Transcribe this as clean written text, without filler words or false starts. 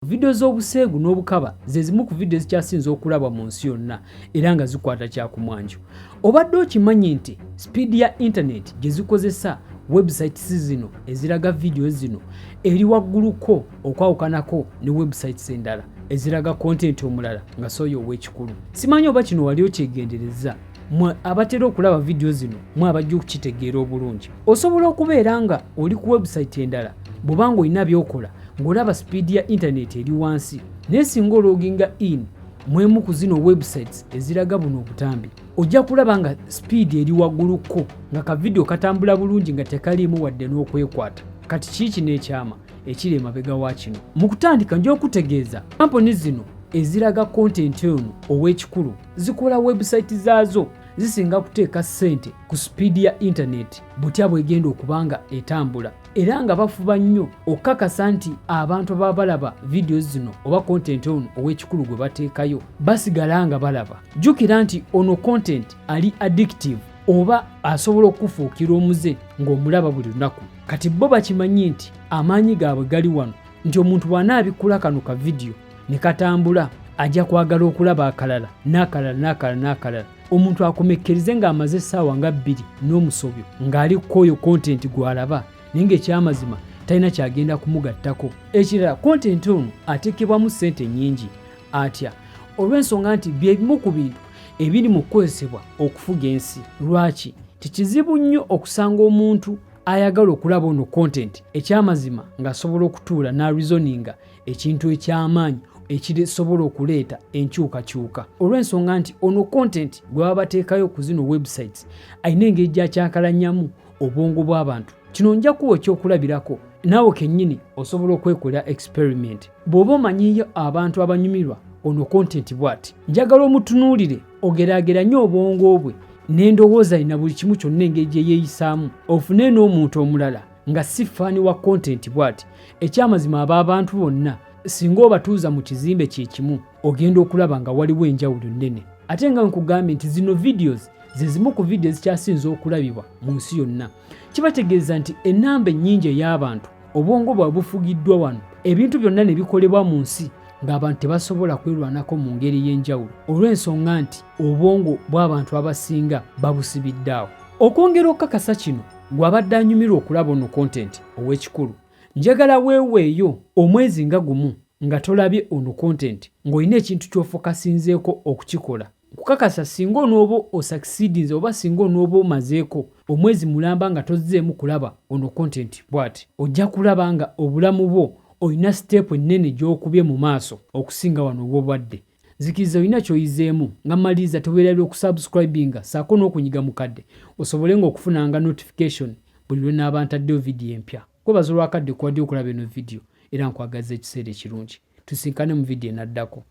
Video z'obuseegu n'obukaba ze zimu ku video ezikyasinze okulaba mu nsi yonna era nga zikwata kyakumwanjo. Obadde okimanyi nti speed ya internet gye zikozesa websites zino eziraga video zino eri wagguluko okwawukanako ne websites endala eziraga content omulala nga soyo ow'ekikulu. Simanyi oba kino wali okyegendereza mwe abatera okulaba video zino mwe abajja okukitegeera obulungi. Osobola okubeera nga oli ku website endala bw'obanga olina by'okola ng'olaba speed ya internet eri wansi naye singa ologinga in mwemu ku zino websites eziraga buno obutambi ojja kulaba nga speed eri wagguluko nga ka video katambula bulungi nga tekaliimu wadde n'okwekwata. Kati kiki n'ekyama ekiri emabega wa kino? Mu kutandika nja okutegeeza kampuni zino eziraga content ono ow'ekikulu zikola website zaazo zisinga kuteeka ssente ku speed ya internet butya bwegenda okubanga etambula era nga bafuba nnyo okukakasa nti abantu ababa balaba video zino oba content ono ow'ekikulu gwe bateekayo basigala nga balaba. Jjukira nti ono content ali addictive oba asobola okufuukira omuze ng'omulaba buli lunaku. Kati bo bakimanyi nti amaanyi gaabwe gali wano nti omuntu bw'anaabikula kano ka video ne katambula ajja kwagala okulaba akalala n'akalala. Omuntu akomekkerize ng'amaze essaawa nga 2 n'omusobyo ng'ali kukooyo content gw'alaba naye ng'ekyamazima talina kyagenda kumugattako. Ekirala content ono ateekebwamu ssente nnyingi atya olw'ensonga nti bye bimu ku bintu ebiri mu kukozesebwa okufuga ensi. Lwaki? Kizibu nnyo okusanga omuntu ayagala okulaba ono content ekyamazima ng'asobola okutuula n'areasoninga ekintu eky'amaanyi ekisobola okuleeta enkyukakyuka. Olw'ensonga nti ono content gwe baba bateekayo ku zino websites ayina engeri gy'akyakalanyamu obwongo bw'abantu. Kino nja kuwa ekyokulabirako naawe kennyini osobola okwekolera experiment. Bw'oba omanyiyo abantu abanyumirwa ono content bw'ati njagala omutunuulire ogeraageranye obwongo bwe n'endowooza alina buli kimu kyonna engeri gye yeeyisaamu ofune n'omuntu omulala nga si faani wa content bw'ati. Ekyamazima abantu bonna singa obatuuza mu kizimbe kye kimu ogenda okulaba nga waliwo enjawulo nnene. Ate nga nkugambye nti zino videos ze zimu ku video ezikyasinze okulabibwa mu nsi yonna. Kibategeeza nti ennamba ennyingi ey'abantu obwongo bwabwe bufugiddwa wano ebintu byonna ne bikolebwa mu nsi ng'abantu tebasobola kwerwanako mu ngeri y'enjawulo olw'ensonga nti obwongo bw'abantu abasinga babusibidde awo. Okwongera okukakasa kino gw'abadde anyumirwa okulaba ono content ow'ekikulu njagala weeweeyo omwezi nga gumu nga tolabye ono content ng'olina ekintu ky'ofokasinzeeko okukikola. Kukakasa singa onooba osucceedinze oba singa onooba omazeeko omwezi mulamba nga tozzeemu kulaba ono content bw'ati ojja kulaba nga obulamu bwo olina step ennene gy'okubye mu maaso okusinga wano obwobwadde. Zikiriza olina ky'oyizeemu nga maliriza teweerabira okusubscribinga saako n'okunyiga mukadde osobole ng'okufunanga notification buli lwe naaba ntaddeyo vidiyo empya. Kwebaza olwakadde kuwadde okulaba eno vidiyo era nkwagaza ekiseera ekirungi. Tusinkane mu vidiyo enaddako.